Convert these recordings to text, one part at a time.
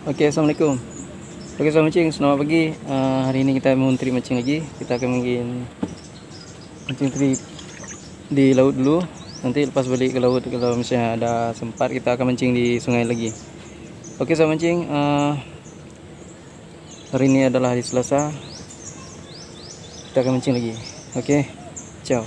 Oke, assalamualaikum. Oke, selamat mancing, selamat pagi. Hari ini kita mau trip mancing lagi. Kita akan mancing trip di laut dulu. Nanti lepas balik ke laut, kalau misalnya ada sempat, kita akan mancing di sungai lagi. Oke, selamat mancing. Hari ini adalah hari Selasa. Kita akan mancing lagi. Oke, ciao.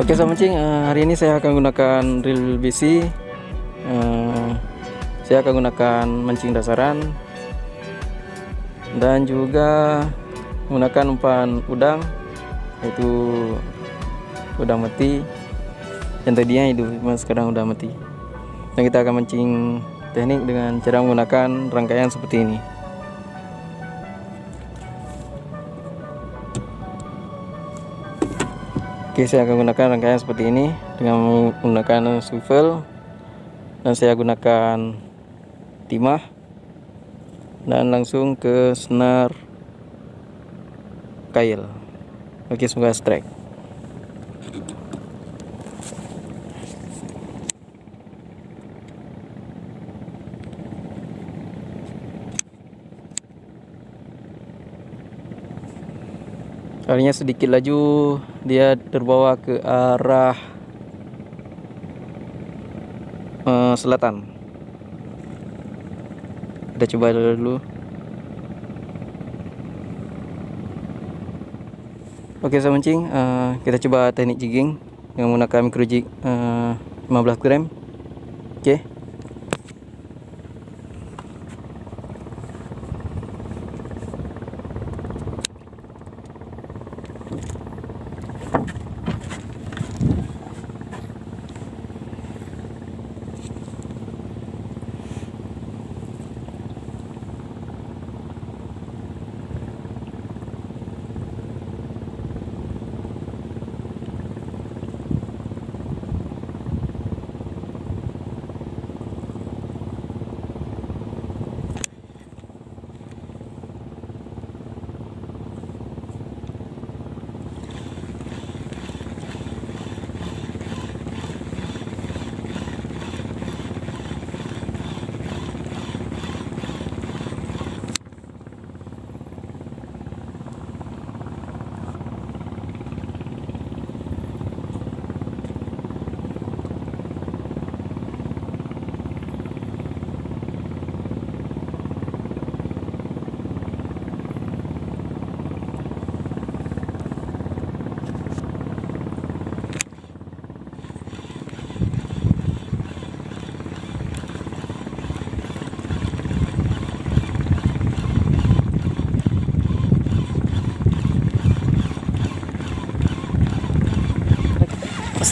Oke, selamat mancing. Hari ini saya akan gunakan reel BC. Saya akan gunakan mancing dasaran dan juga menggunakan umpan udang, yaitu udang mati yang tadinya hidup, sekarang udah mati. Dan kita akan mancing teknik dengan cara menggunakan rangkaian seperti ini. Oke, saya akan gunakan rangkaian seperti ini dengan menggunakan swivel, dan saya gunakan timah dan langsung ke senar kail. Oke, semoga strike. Kalinya sedikit laju, dia terbawa ke arah selatan. Kita coba dulu. Oke, saya mancing. Kita coba teknik jigging yang menggunakan micro jig 15 gram. Oke.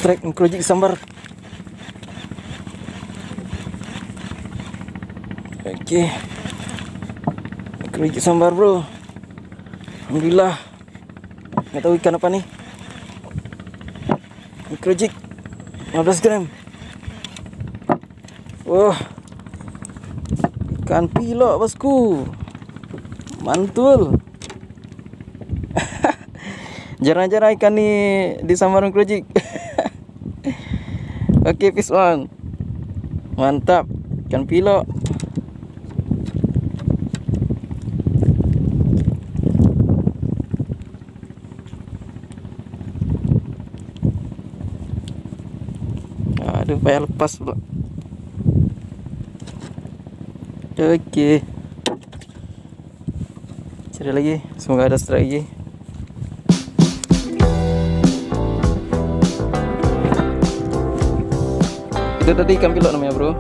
strike microjig sambar. Oke, microjig sambar bro. Alhamdulillah. Nggak tahu ikan apa nih. Microjig 15 gram. Wah, ikan pilok bosku, mantul. Jarang-jarang ikan nih di sambar microjig. Oke, fish on, mantap, ikan pilok. Aduh, payah lepas pula. Oke, cari lagi, semoga ada strike lagi. Itu tadi ikan pilok namanya bro.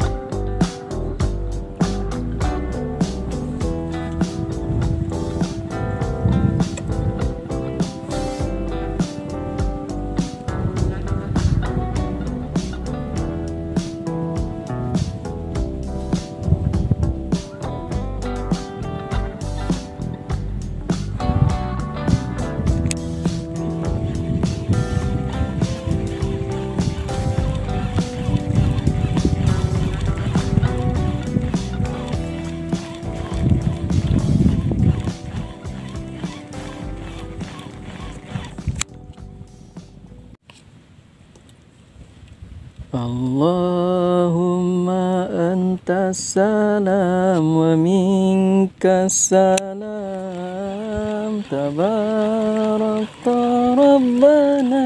Allahumma antas salam wa minkas salam, tabarakta rabbana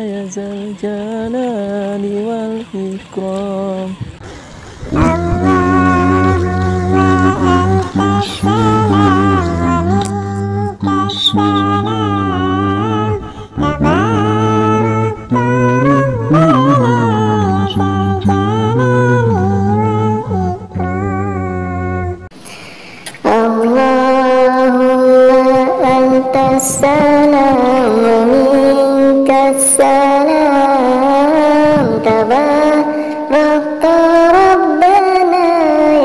ya zal jalali wal ikram. Assalam wa minkas salam, tabarakta rabbana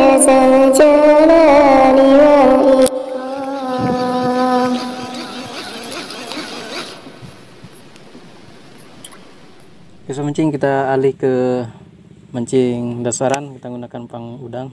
ya zal jalali wal ikram. Bisa mancing, kita alih ke mancing dasaran, kita gunakan pang udang.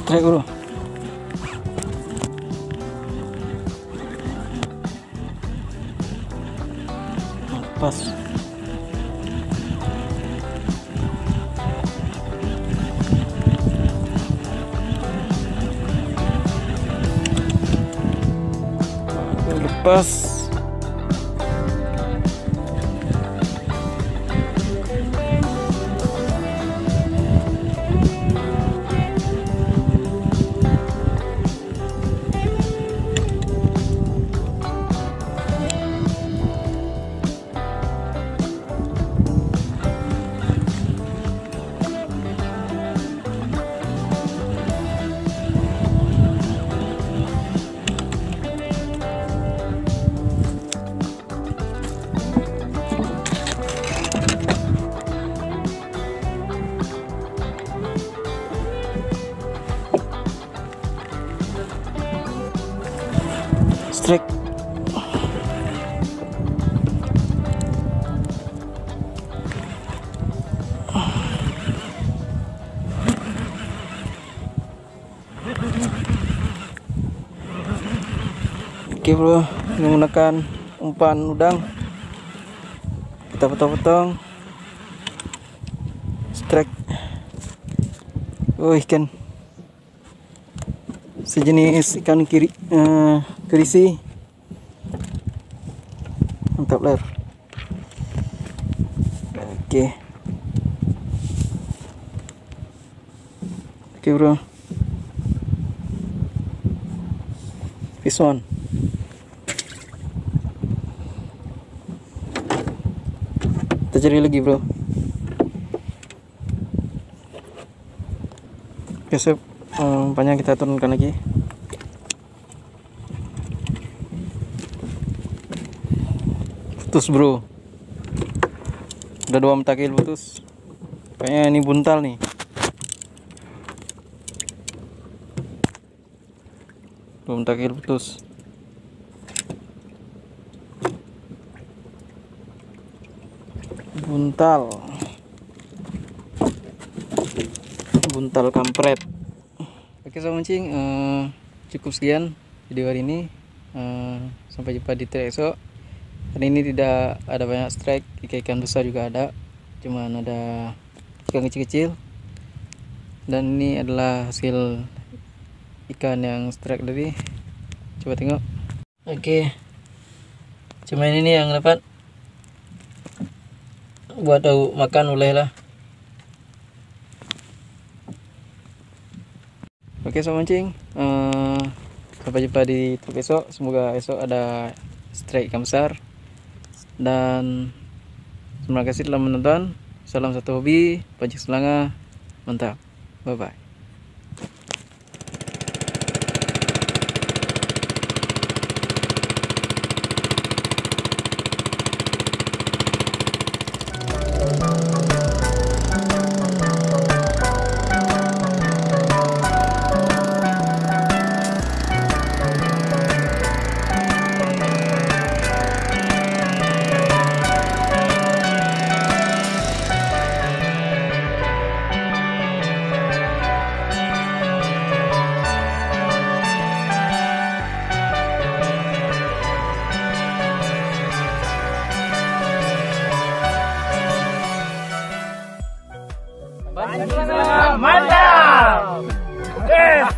Strike bro. Pas. Lepas. strike. Oke bro, menggunakan umpan udang kita potong-potong strike. Oh, ikan sejenis ikan kerisi, mantap ler. Oke bro, this one. Kita cari lagi bro. Oke sip, umpannya kita turunkan lagi. Putus bro, udah 2 mentakil putus. Kayaknya ini buntal nih. Belum mentakil putus. Buntal kampret. Oke sobat mancing, cukup sekian video hari ini. Sampai jumpa di trip esok. Hari ini tidak ada banyak strike, ikan besar juga ada, cuman ada ikan kecil-kecil. Dan ini adalah hasil ikan yang strike tadi. Coba tengok. Oke, cuman ini yang dapat. Buat tahu makan boleh lah. Oke sobat mancing, sampai jumpa di trip esok. Semoga esok ada strike ikan besar. Dan terima kasih telah menonton. Salam satu hobi, pancing selanga, mantap. Bye bye. Mantap! Yes!